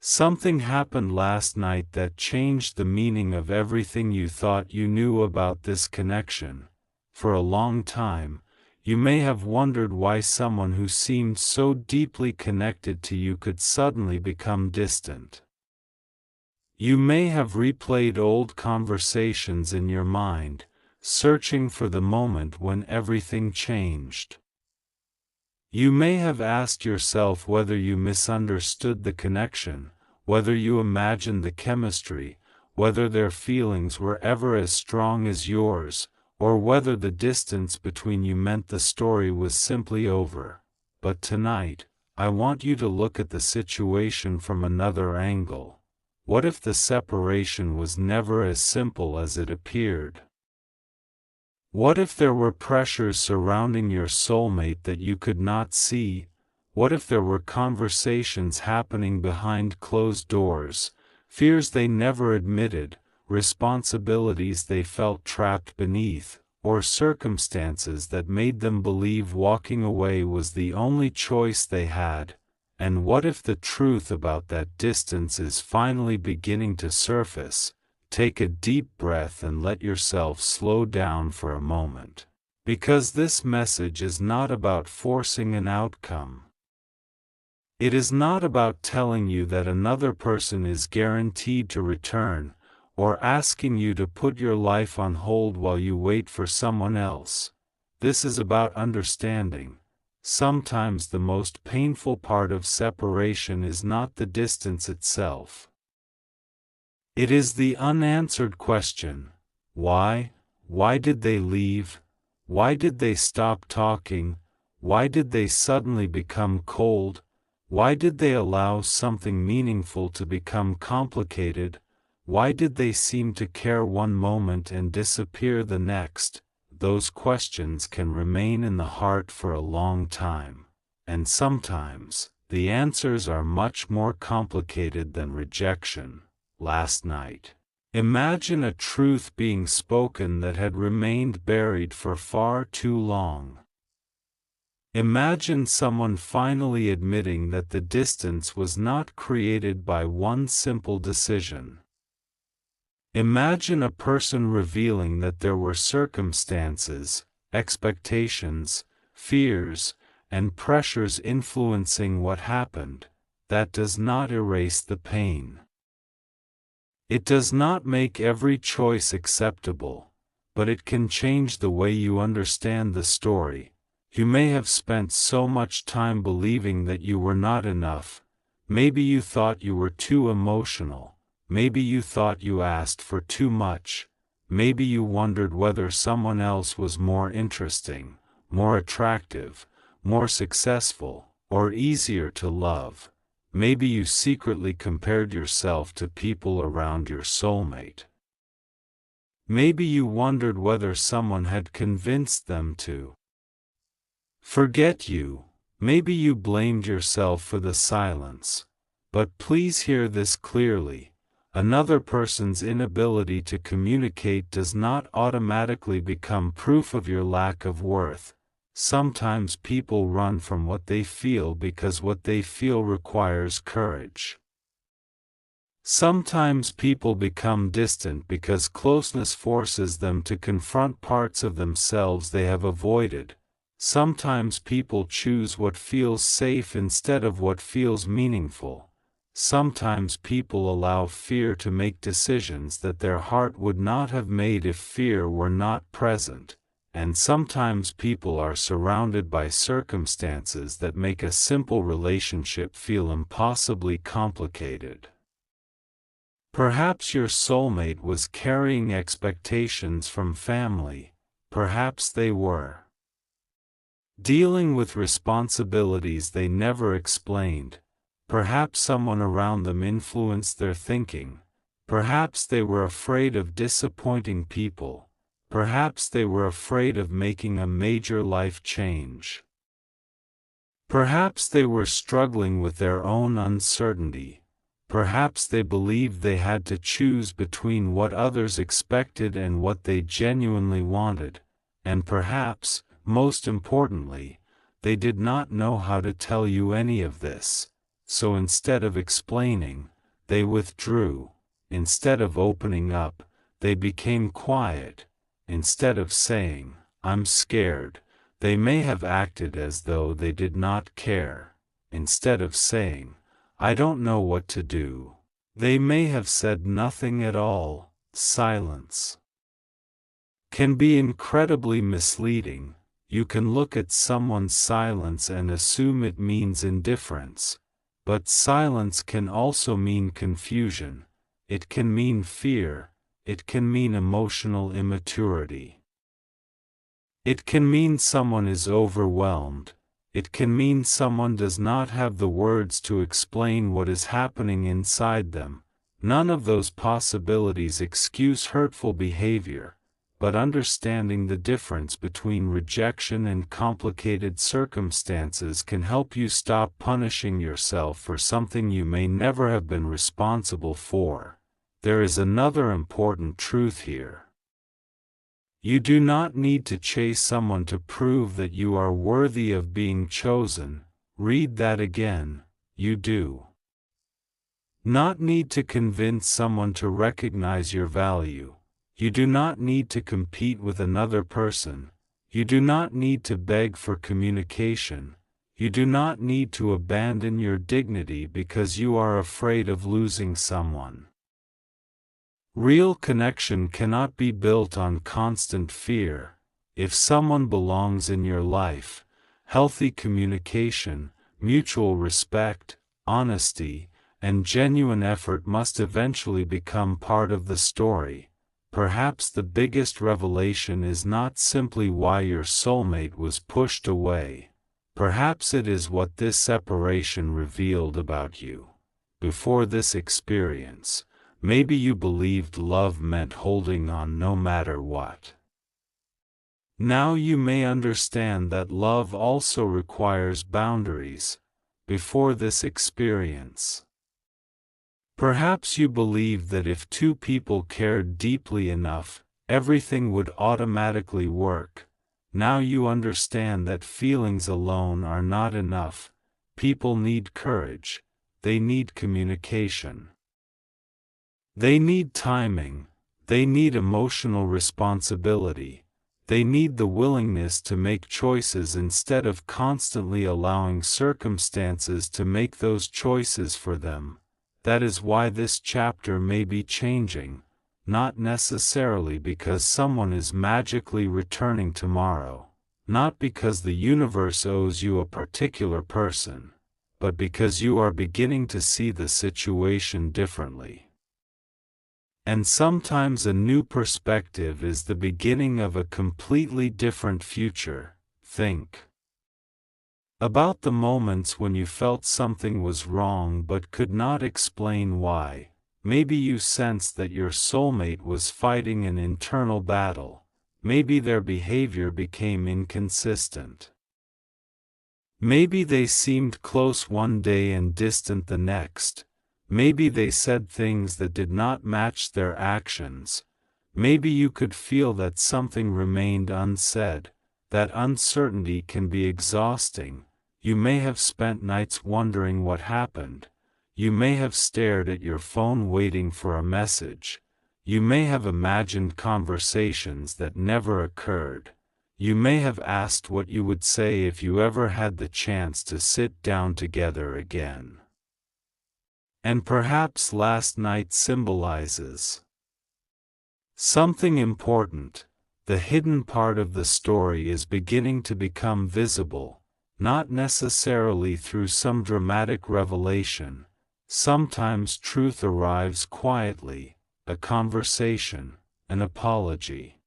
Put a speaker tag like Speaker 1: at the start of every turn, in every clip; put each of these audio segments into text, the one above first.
Speaker 1: Something happened last night that changed the meaning of everything you thought you knew about this connection. For a long time, you may have wondered why someone who seemed so deeply connected to you could suddenly become distant. You may have replayed old conversations in your mind, searching for the moment when everything changed. You may have asked yourself whether you misunderstood the connection, whether you imagined the chemistry, whether their feelings were ever as strong as yours, or whether the distance between you meant the story was simply over. But tonight, I want you to look at the situation from another angle. What if the separation was never as simple as it appeared? What if there were pressures surrounding your soulmate that you could not see? What if there were conversations happening behind closed doors, fears they never admitted, responsibilities they felt trapped beneath, or circumstances that made them believe walking away was the only choice they had? And what if the truth about that distance is finally beginning to surface? Take a deep breath and let yourself slow down for a moment. Because this message is not about forcing an outcome. It is not about telling you that another person is guaranteed to return, or asking you to put your life on hold while you wait for someone else. This is about understanding. Sometimes the most painful part of separation is not the distance itself. It is the unanswered question, why? Why did they leave? Why did they stop talking? Why did they suddenly become cold? Why did they allow something meaningful to become complicated? Why did they seem to care one moment and disappear the next? Those questions can remain in the heart for a long time, and sometimes, the answers are much more complicated than rejection. Last night, imagine a truth being spoken that had remained buried for far too long. Imagine someone finally admitting that the distance was not created by one simple decision. Imagine a person revealing that there were circumstances, expectations, fears, and pressures influencing what happened. That does not erase the pain. It does not make every choice acceptable, but it can change the way you understand the story. You may have spent so much time believing that you were not enough. Maybe you thought you were too emotional. Maybe you thought you asked for too much. Maybe you wondered whether someone else was more interesting, more attractive, more successful, or easier to love. Maybe you secretly compared yourself to people around your soulmate. Maybe you wondered whether someone had convinced them to forget you. Maybe you blamed yourself for the silence. But please hear this clearly. Another person's inability to communicate does not automatically become proof of your lack of worth. Sometimes people run from what they feel because what they feel requires courage. Sometimes people become distant because closeness forces them to confront parts of themselves they have avoided. Sometimes people choose what feels safe instead of what feels meaningful. Sometimes people allow fear to make decisions that their heart would not have made if fear were not present, and sometimes people are surrounded by circumstances that make a simple relationship feel impossibly complicated. Perhaps your soulmate was carrying expectations from family. Perhaps they were dealing with responsibilities they never explained. Perhaps someone around them influenced their thinking. Perhaps they were afraid of disappointing people. Perhaps they were afraid of making a major life change. Perhaps they were struggling with their own uncertainty. Perhaps they believed they had to choose between what others expected and what they genuinely wanted. And perhaps, most importantly, they did not know how to tell you any of this. so instead of explaining, they withdrew. Instead of opening up, they became quiet. Instead of saying, "I'm scared," they may have acted as though they did not care. Instead of saying, "I don't know what to do," they may have said nothing at all. Silence can be incredibly misleading. You can look at someone's silence and assume it means indifference. But silence can also mean confusion. It can mean fear. It can mean emotional immaturity. It can mean someone is overwhelmed. It can mean someone does not have the words to explain what is happening inside them. None of those possibilities excuse hurtful behavior, but understanding the difference between rejection and complicated circumstances can help you stop punishing yourself for something you may never have been responsible for. There is another important truth here. You do not need to chase someone to prove that you are worthy of being chosen. Read that again. You do not need to convince someone to recognize your value. You do not need to compete with another person. You do not need to beg for communication. You do not need to abandon your dignity because you are afraid of losing someone. Real connection cannot be built on constant fear. If someone belongs in your life, healthy communication, mutual respect, honesty, and genuine effort must eventually become part of the story. Perhaps the biggest revelation is not simply why your soulmate was pushed away. Perhaps it is what this separation revealed about you. Before this experience, maybe you believed love meant holding on no matter what. Now you may understand that love also requires boundaries. Before this experience, perhaps you believed that if two people cared deeply enough, everything would automatically work. Now you understand that feelings alone are not enough. People need courage. They need communication. They need timing. They need emotional responsibility. They need the willingness to make choices instead of constantly allowing circumstances to make those choices for them. That is why this chapter may be changing, not necessarily because someone is magically returning tomorrow, not because the universe owes you a particular person, but because you are beginning to see the situation differently. And sometimes a new perspective is the beginning of a completely different future. Think about the moments when you felt something was wrong but could not explain why. Maybe you sensed that your soulmate was fighting an internal battle. Maybe their behavior became inconsistent. Maybe they seemed close one day and distant the next. Maybe they said things that did not match their actions. Maybe you could feel that something remained unsaid. That uncertainty can be exhausting. You may have spent nights wondering what happened. You may have stared at your phone waiting for a message. You may have imagined conversations that never occurred. You may have asked what you would say if you ever had the chance to sit down together again. And perhaps last night symbolizes something important. The hidden part of the story is beginning to become visible, not necessarily through some dramatic revelation. Sometimes truth arrives quietly, a conversation, an apology,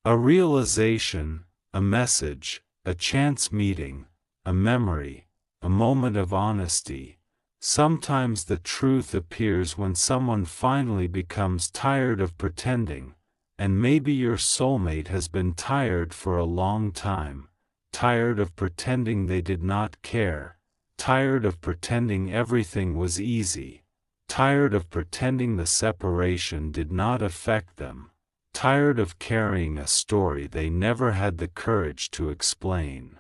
Speaker 1: a realization, a message, a chance meeting, a memory, a moment of honesty. Sometimes the truth appears when someone finally becomes tired of pretending, and maybe your soulmate has been tired for a long time, tired of pretending they did not care, tired of pretending everything was easy, tired of pretending the separation did not affect them, tired of carrying a story they never had the courage to explain.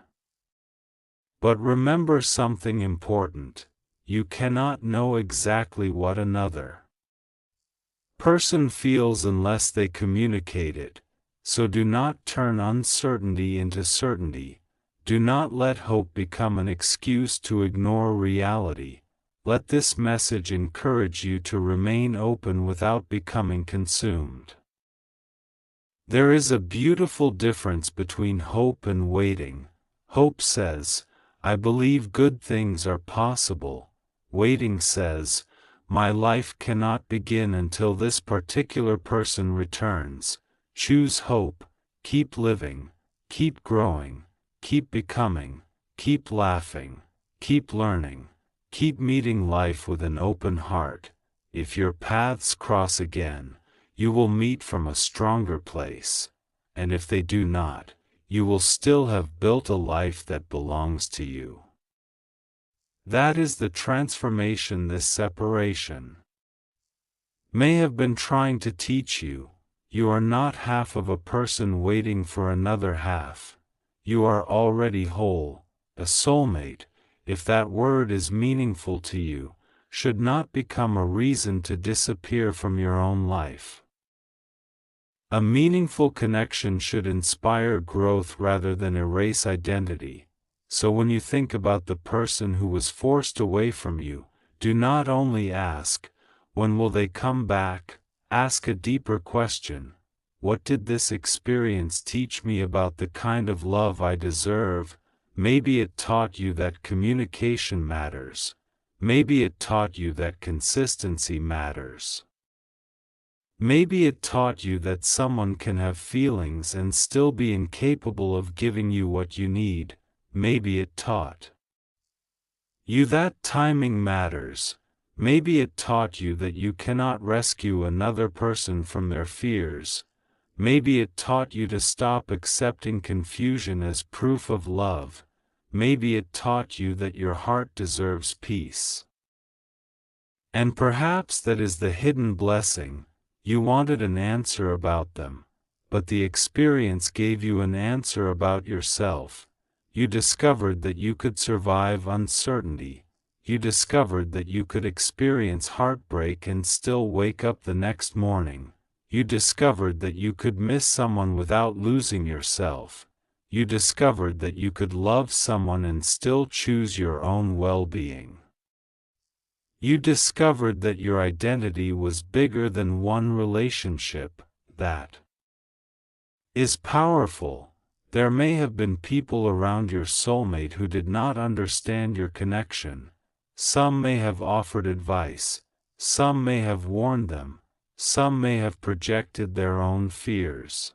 Speaker 1: But remember something important: you cannot know exactly what another person feels unless they communicate it, so do not turn uncertainty into certainty. Do not let hope become an excuse to ignore reality. Let this message encourage you to remain open without becoming consumed. There is a beautiful difference between hope and waiting. Hope says, "I believe good things are possible." Waiting says, "My life cannot begin until this particular person returns." Choose hope. Keep living. Keep growing. Keep becoming. Keep laughing. Keep learning. Keep meeting life with an open heart. If your paths cross again, you will meet from a stronger place. And if they do not, you will still have built a life that belongs to you. That is the transformation this separation may have been trying to teach you. You are not half of a person waiting for another half. You are already whole. A soulmate, if that word is meaningful to you, should not become a reason to disappear from your own life. A meaningful connection should inspire growth rather than erase identity. So when you think about the person who was forced away from you, do not only ask, "When will they come back?" Ask a deeper question: what did this experience teach me about the kind of love I deserve? Maybe it taught you that communication matters. Maybe it taught you that consistency matters. Maybe it taught you that someone can have feelings and still be incapable of giving you what you need. Maybe it taught you that timing matters. Maybe it taught you that you cannot rescue another person from their fears. Maybe it taught you to stop accepting confusion as proof of love. Maybe it taught you that your heart deserves peace. And perhaps that is the hidden blessing. You wanted an answer about them, but the experience gave you an answer about yourself. You discovered that you could survive uncertainty. You discovered that you could experience heartbreak and still wake up the next morning. You discovered that you could miss someone without losing yourself. You discovered that you could love someone and still choose your own well-being. You discovered that your identity was bigger than one relationship. That is powerful. There may have been people around your soulmate who did not understand your connection. Some may have offered advice. Some may have warned them. Some may have projected their own fears.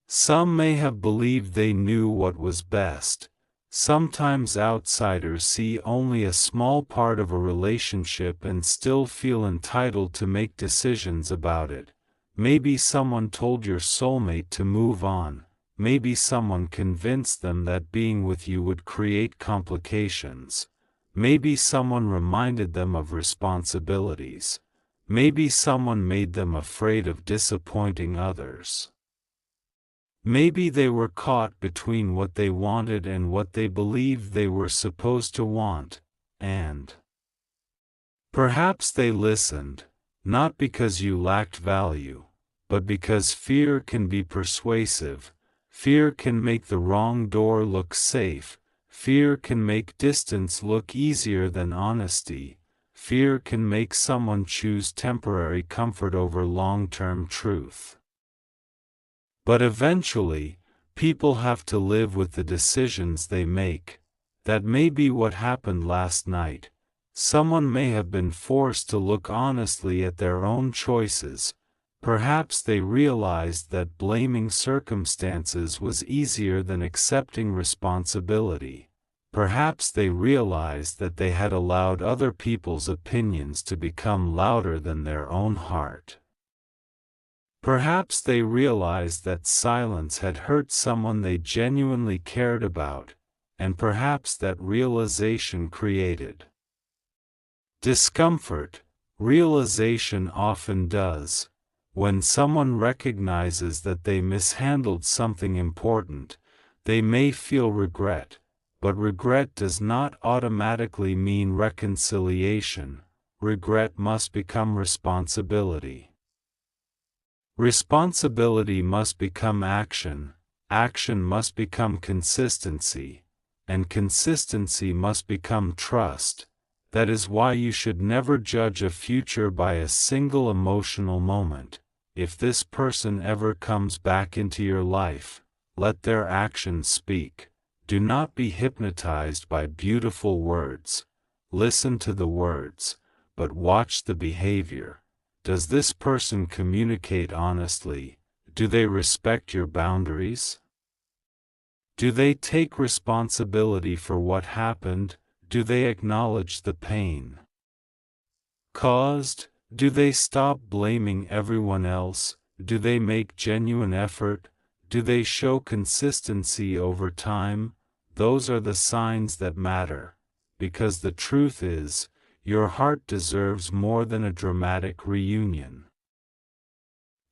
Speaker 1: Some may have believed they knew what was best. Sometimes outsiders see only a small part of a relationship and still feel entitled to make decisions about it. Maybe someone told your soulmate to move on. Maybe someone convinced them that being with you would create complications. Maybe someone reminded them of responsibilities. Maybe someone made them afraid of disappointing others. Maybe they were caught between what they wanted and what they believed they were supposed to want, and perhaps they listened, not because you lacked value, but because fear can be persuasive. Fear can make the wrong door look safe. Fear can make distance look easier than honesty. Fear can make someone choose temporary comfort over long-term truth. But eventually, people have to live with the decisions they make. That may be what happened last night. Someone may have been forced to look honestly at their own choices. Perhaps they realized that blaming circumstances was easier than accepting responsibility. Perhaps they realized that they had allowed other people's opinions to become louder than their own heart. Perhaps they realized that silence had hurt someone they genuinely cared about, and perhaps that realization created discomfort. Realization often does. When someone recognizes that they mishandled something important, they may feel regret. but regret does not automatically mean reconciliation. Regret must become responsibility. Responsibility must become action, action must become consistency, and consistency must become trust. That is why you should never judge a future by a single emotional moment. If this person ever comes back into your life, let their actions speak. Do not be hypnotized by beautiful words. Listen to the words, but watch the behavior. Does this person communicate honestly? Do they respect your boundaries? Do they take responsibility for what happened? Do they acknowledge the pain caused? Do they stop blaming everyone else? Do they make genuine effort? Do they show consistency over time? Those are the signs that matter. Because the truth is, your heart deserves more than a dramatic reunion.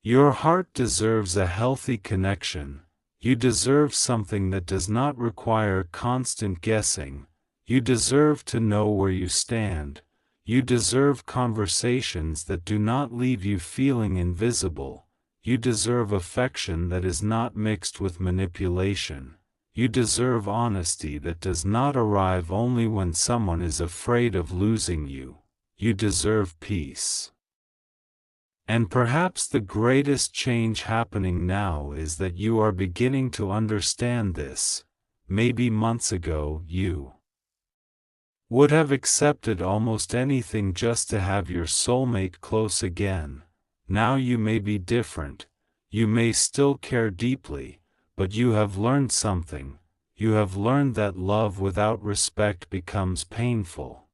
Speaker 1: Your heart deserves a healthy connection. You deserve something that does not require constant guessing. You deserve to know where you stand. You deserve conversations that do not leave you feeling invisible. You deserve affection that is not mixed with manipulation. You deserve honesty that does not arrive only when someone is afraid of losing you. You deserve peace. And perhaps the greatest change happening now is that you are beginning to understand this. Maybe months ago you would have accepted almost anything just to have your soulmate close again. Now you may be different. You may still care deeply, but you have learned something. You have learned that love without respect becomes painful.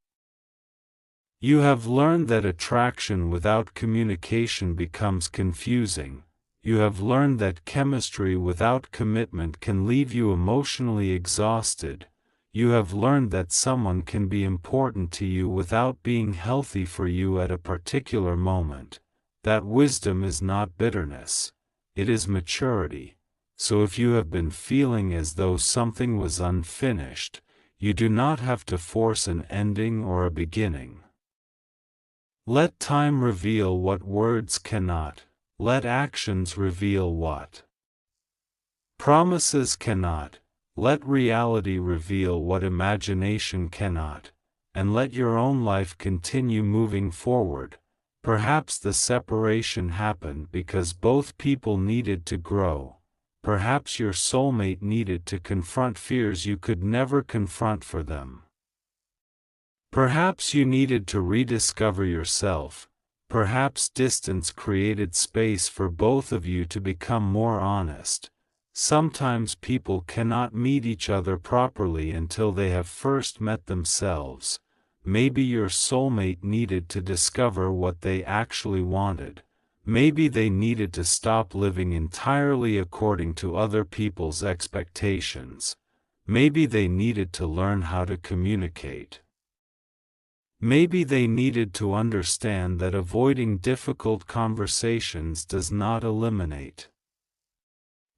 Speaker 1: You have learned that attraction without communication becomes confusing. You have learned that chemistry without commitment can leave you emotionally exhausted. You have learned that someone can be important to you without being healthy for you at a particular moment. That wisdom is not bitterness. It is maturity. So if you have been feeling as though something was unfinished, you do not have to force an ending or a beginning. Let time reveal what words cannot. Let actions reveal what promises cannot. Let reality reveal what imagination cannot. And let your own life continue moving forward. Perhaps the separation happened because both people needed to grow. Perhaps your soulmate needed to confront fears you could never confront for them. Perhaps you needed to rediscover yourself. Perhaps distance created space for both of you to become more honest. Sometimes people cannot meet each other properly until they have first met themselves. Maybe your soulmate needed to discover what they actually wanted. Maybe they needed to stop living entirely according to other people's expectations. Maybe they needed to learn how to communicate. Maybe they needed to understand that avoiding difficult conversations does not eliminate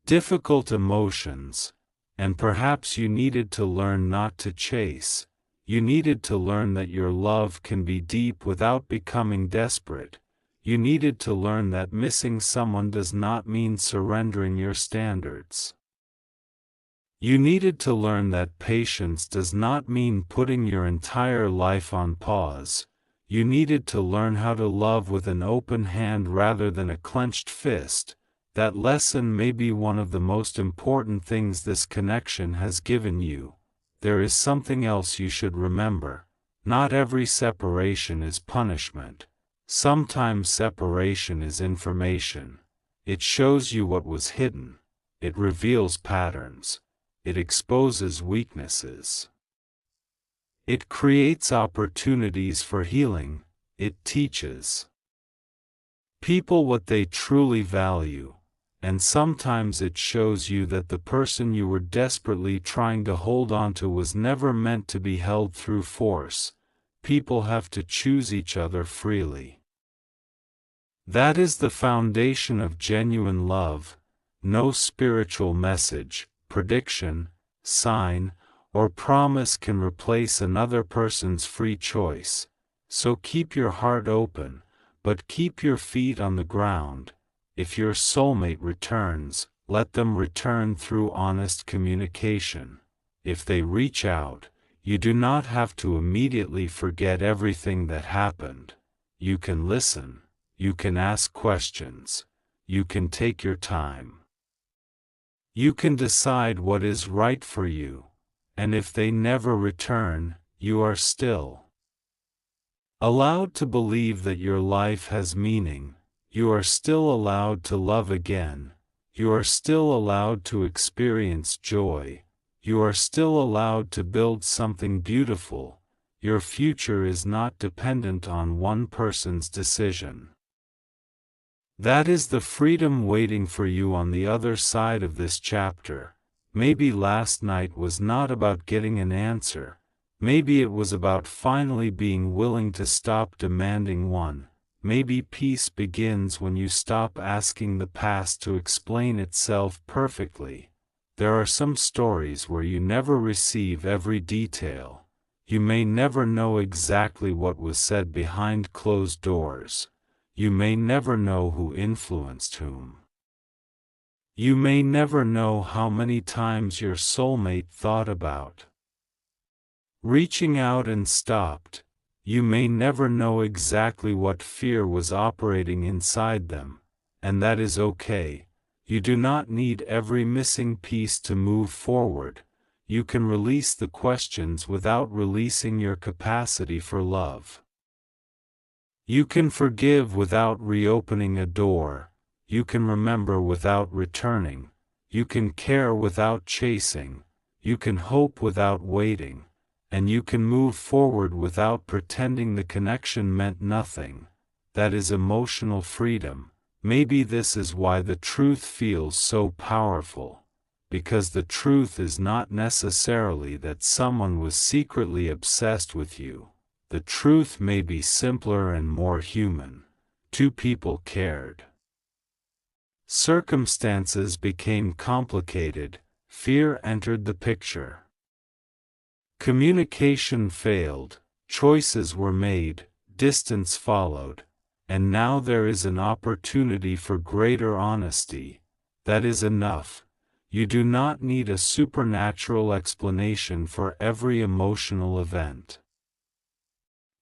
Speaker 1: difficult emotions, and perhaps you needed to learn not to chase. You needed to learn that your love can be deep without becoming desperate. You needed to learn that missing someone does not mean surrendering your standards. You needed to learn that patience does not mean putting your entire life on pause. You needed to learn how to love with an open hand rather than a clenched fist. That lesson may be one of the most important things this connection has given you. There is something else you should remember. Not every separation is punishment. Sometimes separation is information. It shows you what was hidden. It reveals patterns. It exposes weaknesses. It creates opportunities for healing. It teaches people what they truly value. And sometimes it shows you that the person you were desperately trying to hold on to was never meant to be held through force. People have to choose each other freely. That is the foundation of genuine love. No spiritual message, prediction, sign, or promise can replace another person's free choice. So keep your heart open, but keep your feet on the ground. If your soulmate returns, let them return through honest communication. If they reach out, you do not have to immediately forget everything that happened. You can listen, you can ask questions, you can take your time. You can decide what is right for you, and if they never return, you are still allowed to believe that your life has meaning. You are still allowed to love again. You are still allowed to experience joy. You are still allowed to build something beautiful. Your future is not dependent on one person's decision. That is the freedom waiting for you on the other side of this chapter. Maybe last night was not about getting an answer. Maybe it was about finally being willing to stop demanding one. Maybe peace begins when you stop asking the past to explain itself perfectly. There are some stories where you never receive every detail. You may never know exactly what was said behind closed doors. You may never know who influenced whom. You may never know how many times your soulmate thought about reaching out and stopped. You may never know exactly what fear was operating inside them, and that is okay. You do not need every missing piece to move forward. You can release the questions without releasing your capacity for love. You can forgive without reopening a door. You can remember without returning. You can care without chasing. You can hope without waiting. And you can move forward without pretending the connection meant nothing. That is emotional freedom. Maybe this is why the truth feels so powerful. Because the truth is not necessarily that someone was secretly obsessed with you. The truth may be simpler and more human. Two people cared. Circumstances became complicated. Fear entered the picture. Communication failed, choices were made, distance followed, and now there is an opportunity for greater honesty. That is enough. You do not need a supernatural explanation for every emotional event.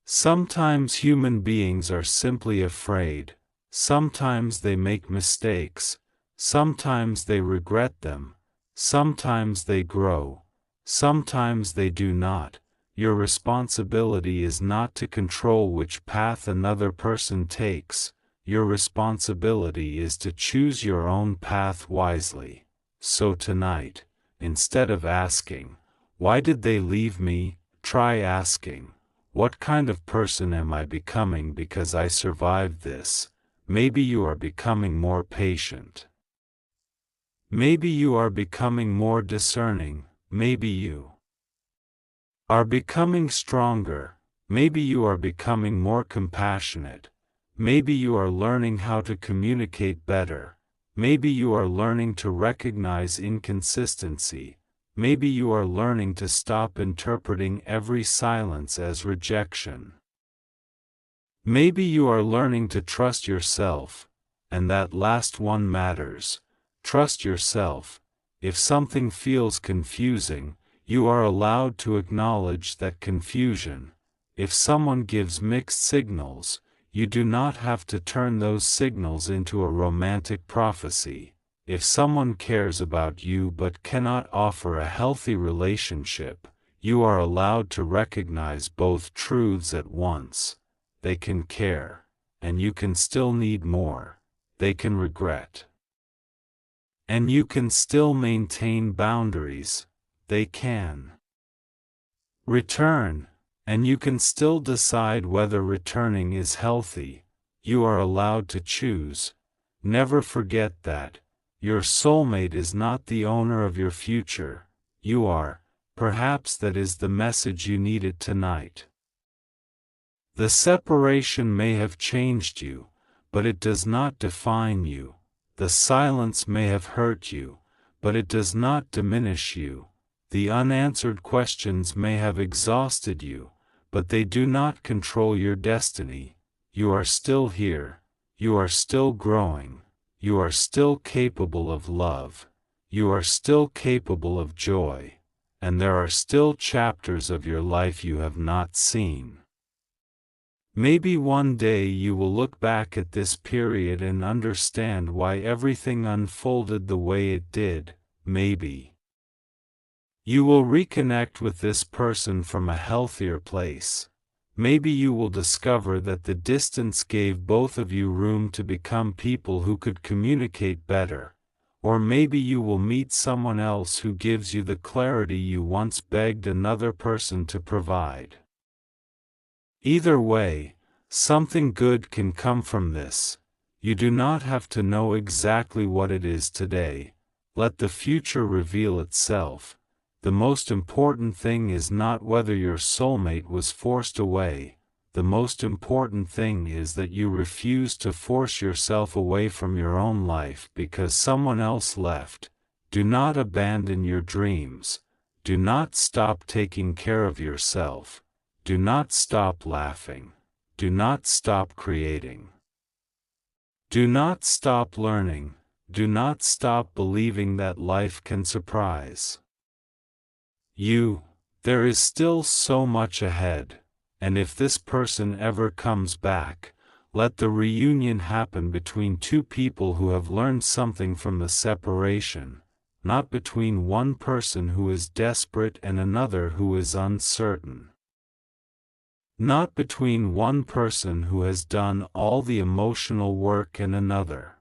Speaker 1: Sometimes human beings are simply afraid, sometimes they make mistakes, sometimes they regret them, sometimes they grow. Sometimes they do not. Your responsibility is not to control which path another person takes. Your responsibility is to choose your own path wisely. So tonight, instead of asking, "Why did they leave me?" try asking, "What kind of person am I becoming because I survived this?" Maybe you are becoming more patient. Maybe you are becoming more discerning. Maybe you are becoming stronger. Maybe you are becoming more compassionate. Maybe you are learning how to communicate better. Maybe you are learning to recognize inconsistency. Maybe you are learning to stop interpreting every silence as rejection. Maybe you are learning to trust yourself, and that last one matters. Trust yourself. If something feels confusing, you are allowed to acknowledge that confusion. If someone gives mixed signals, you do not have to turn those signals into a romantic prophecy. If someone cares about you but cannot offer a healthy relationship, you are allowed to recognize both truths at once. They can care, and you can still need more. They can regret, and you can still maintain boundaries. They can return, and you can still decide whether returning is healthy. You are allowed to choose. Never forget that. Your soulmate is not the owner of your future. You are. Perhaps that is the message you needed tonight. The separation may have changed you, but it does not define you. The silence may have hurt you, but it does not diminish you. The unanswered questions may have exhausted you, but they do not control your destiny. You are still here. You are still growing. You are still capable of love. You are still capable of joy. And there are still chapters of your life you have not seen. Maybe one day you will look back at this period and understand why everything unfolded the way it did. Maybe you will reconnect with this person from a healthier place. Maybe you will discover that the distance gave both of you room to become people who could communicate better. Or maybe you will meet someone else who gives you the clarity you once begged another person to provide. Either way, something good can come from this. You do not have to know exactly what it is today. Let the future reveal itself. The most important thing is not whether your soulmate was forced away. The most important thing is that you refuse to force yourself away from your own life because someone else left. Do not abandon your dreams. Do not stop taking care of yourself. Do not stop laughing. Do not stop creating. Do not stop learning. Do not stop believing that life can surprise you. There is still so much ahead, and if this person ever comes back, let the reunion happen between two people who have learned something from the separation, not between one person who is desperate and another who is uncertain. Not between one person who has done all the emotional work and another.